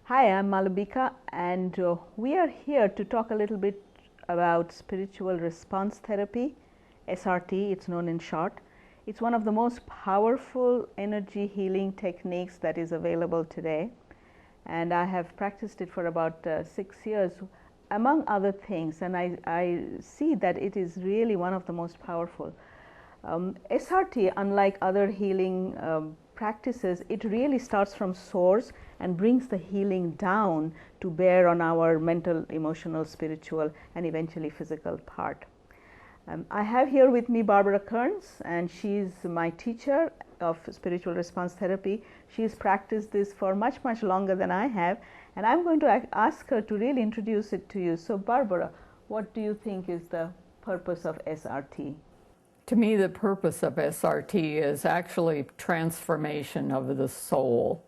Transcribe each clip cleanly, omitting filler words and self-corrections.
Hi, I'm Malabika, and we are here to talk a little bit about spiritual response therapy, SRT, it's known in short. It's one of the most powerful energy healing techniques that is available today, and I have practiced it for about 6 years, among other things, and I see that it is really one of the most powerful. SRT, unlike other healing practices, it really starts from source and brings the healing down to bear on our mental, emotional, spiritual, and eventually physical part. I have here with me Barbara Kerns, and she's my teacher of spiritual response therapy. She's practiced this for much, much longer than I have, and I'm going to ask her to really introduce it to you. So Barbara, what do you think is the purpose of SRT? To me, the purpose of SRT is actually transformation of the soul.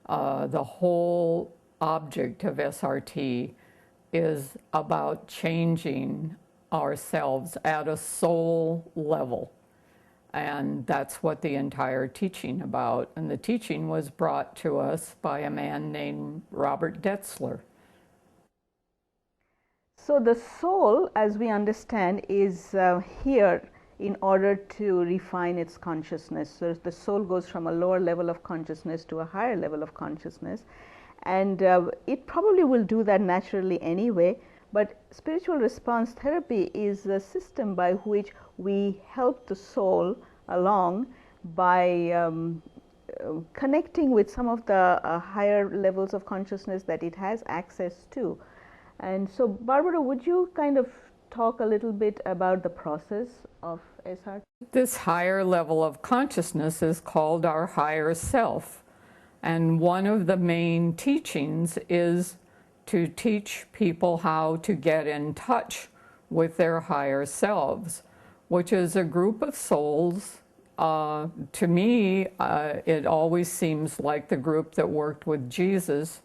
The whole object of SRT is about changing ourselves at a soul level. And that's what the entire teaching about. And the teaching was brought to us by a man named Robert Detzler. So the soul, as we understand, is here in order to refine its consciousness. So the soul goes from a lower level of consciousness to a higher level of consciousness, and it probably will do that naturally anyway, but spiritual response therapy is a system by which we help the soul along by connecting with some of the higher levels of consciousness that it has access to. And so Barbara, would you kind of talk a little bit about the process of SRT? This higher level of consciousness is called our higher self. And one of the main teachings is to teach people how to get in touch with their higher selves, which is a group of souls. To me, it always seems like the group that worked with Jesus,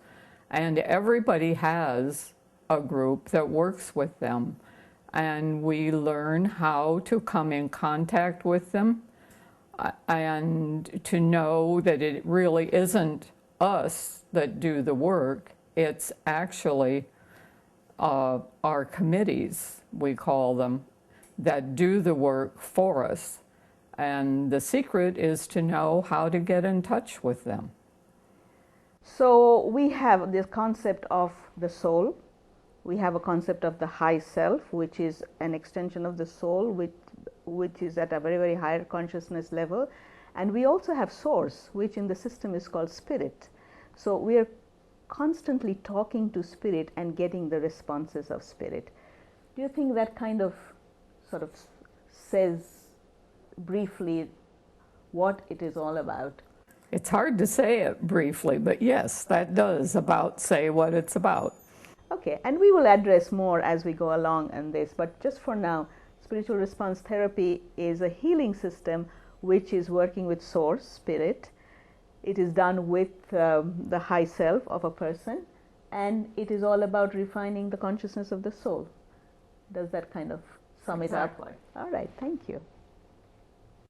and everybody has a group that works with them. And we learn how to come in contact with them and to know that it really isn't us that do the work. It's actually our committees, we call them, that do the work for us. And the secret is to know how to get in touch with them. So we have this concept of the soul. We have a concept of the high self, which is an extension of the soul, which is at a very, very higher consciousness level. And we also have source, which in the system is called spirit. So we are constantly talking to spirit and getting the responses of spirit. Do you think that kind of sort of says briefly what it is all about? It's hard to say it briefly, but yes, that does about say what it's about. Okay, and we will address more as we go along in this, but just for now, spiritual response therapy is a healing system which is working with source, spirit. It is done with the high self of a person, and it is all about refining the consciousness of the soul. Does that kind of sum it up? Exactly. All right, thank you.